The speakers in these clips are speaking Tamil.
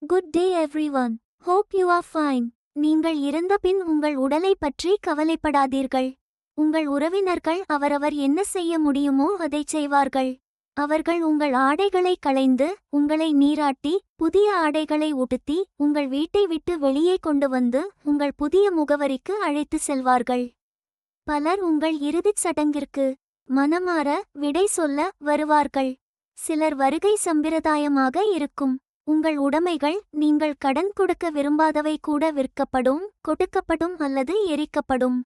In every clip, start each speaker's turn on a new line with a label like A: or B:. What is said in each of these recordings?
A: Good day everyone. Hope you are fine. நீங்கள் இறந்தபின் உங்கள் உடலை பற்றி கவலைப்படாதீர்கள். உங்கள் உறவினர்கள் அவரவர் என்ன செய்ய முடியுமோ அதைச் செய்வார்கள். அவர்கள் உங்கள் ஆடைகளை களைந்து உங்களை நீராட்டி புதிய ஆடைகளை உடுத்தி உங்கள் வீட்டை விட்டு வெளியே கொண்டு வந்து உங்கள் புதிய முகவரிக்கு அழைத்து செல்வார்கள். பலர் உங்கள் இறுதிச் சடங்கிற்கு மனமாற விடை சொல்ல வருவார்கள். சிலர் வருகை சம்பிரதாயமாக இருக்கும். உங்கள் உடைமைகள் நீங்கள் கடன் கொடுக்க விரும்பாதவை கூட விற்கப்படும், கொடுக்கப்படும் அல்லது எரிக்கப்படும்.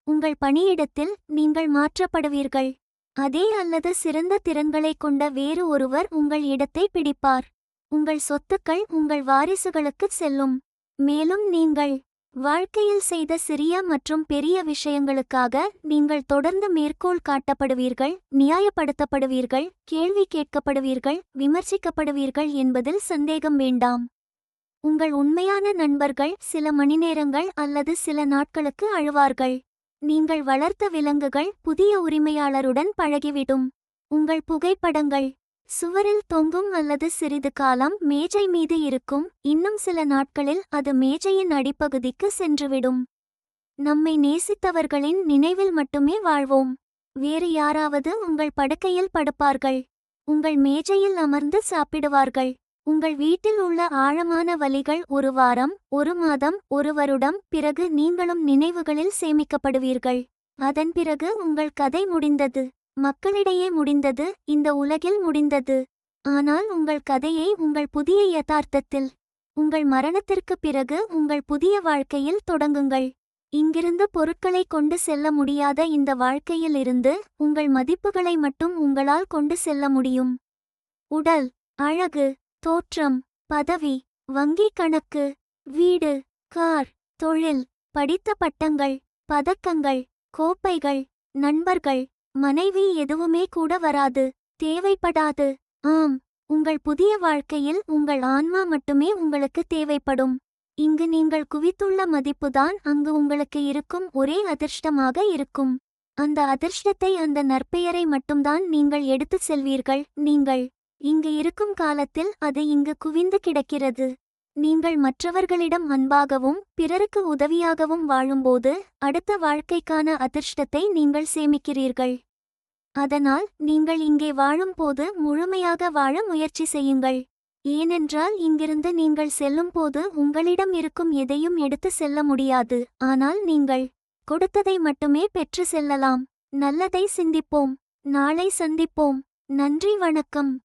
A: உங்கள் பணியிடத்தில் நீங்கள் மாற்றப்படுவீர்கள். அதே அல்லது சிறந்த திறன்களைக் கொண்ட வேறு ஒருவர் உங்கள் இடத்தை பிடிப்பார். உங்கள் சொத்துக்கள் உங்கள் வாரிசுகளுக்குச் செல்லும். மேலும் நீங்கள் வாழ்க்கையில் செய்த சிறிய மற்றும் பெரிய விஷயங்களுக்காக நீங்கள் தொடர்ந்து மேற்கோள் காட்டப்படுவீர்கள், நியாயப்படுத்தப்படுவீர்கள், கேள்வி கேட்கப்படுவீர்கள், விமர்சிக்கப்படுவீர்கள் என்பதில் சந்தேகம் வேண்டாம். உங்கள் உண்மையான நண்பர்கள் சில மணிநேரங்கள் அல்லது சில நாட்களுக்கு அழுவார்கள். நீங்கள் வளர்த்த விலங்குகள் புதிய உரிமையாளருடன் பழகிவிடும். உங்கள் புகைப்படங்கள் சுவரில் தொங்கும் அல்லது சிறிது காலம் மேஜை மீது இருக்கும். இன்னும் சில நாட்களில் அது மேஜையின் அடிப்பகுதிக்கு சென்றுவிடும். நம்மை நேசித்தவர்களின் நினைவில் மட்டுமே வாழ்வோம். வேறு யாராவது உங்கள் படுக்கையில் படுப்பார்கள். உங்கள் மேஜையில் அமர்ந்து சாப்பிடுவார்கள். உங்கள் வீட்டில் உள்ள ஆழமான வலிகள் ஒரு வாரம், ஒரு மாதம், ஒரு வருடம் பிறகு நீங்களும் நினைவுகளில் சேமிக்கப்படுவீர்கள். அதன் பிறகு உங்கள் கதை முடிந்தது. மக்களிடையே முடிந்தது, இந்த உலகில் முடிந்தது. ஆனால் உங்கள் கதையை உங்கள் புதிய யதார்த்தத்தில் உங்கள் மரணத்திற்குப் பிறகு உங்கள் புதிய வாழ்க்கையில் தொடங்குங்கள். இங்கிருந்து பொருட்களை கொண்டு செல்ல முடியாத இந்த வாழ்க்கையில் இருந்து உங்கள் மதிப்புகளை மட்டும் உங்களால் கொண்டு செல்ல முடியும். உடல், அழகு, தோற்றம், பதவி, வங்கி கணக்கு, வீடு, கார், தொழில், படித்த பட்டங்கள், பதக்கங்கள், கோப்பைகள், நண்பர்கள், மனைவி எதுவுமே கூட வராது, தேவைப்படாது. ஆம், உங்கள் புதிய வாழ்க்கையில் உங்கள் ஆன்மா மட்டுமே உங்களுக்கு தேவைப்படும். இங்கு நீங்கள் குவித்துள்ள மதிப்புதான் அங்கு உங்களுக்கு இருக்கும் ஒரே அதிர்ஷ்டமாக இருக்கும். அந்த அதிர்ஷ்டத்தை, அந்த நற்பெயரை மட்டும்தான் நீங்கள் எடுத்துச் செல்வீர்கள். நீங்கள் இங்கு இருக்கும் காலத்தில் அது இங்கு குவிந்து கிடக்கிறது. நீங்கள் மற்றவர்களிடம் அன்பாகவும் பிறருக்கு உதவியாகவும் வாழும்போது அடுத்த வாழ்க்கைக்கான அதிர்ஷ்டத்தை நீங்கள் சேமிக்கிறீர்கள். அதனால் நீங்கள் இங்கே வாழும்போது முழுமையாக வாழ முயற்சி செய்யுங்கள். ஏனென்றால் இங்கிருந்து நீங்கள் செல்லும்போது உங்களிடம் இருக்கும் எதையும் எடுத்து செல்ல முடியாது. ஆனால் நீங்கள் கொடுத்ததை மட்டுமே பெற்று செல்லலாம். நல்லதை சிந்திப்போம். நாளை சந்திப்போம். நன்றி, வணக்கம்.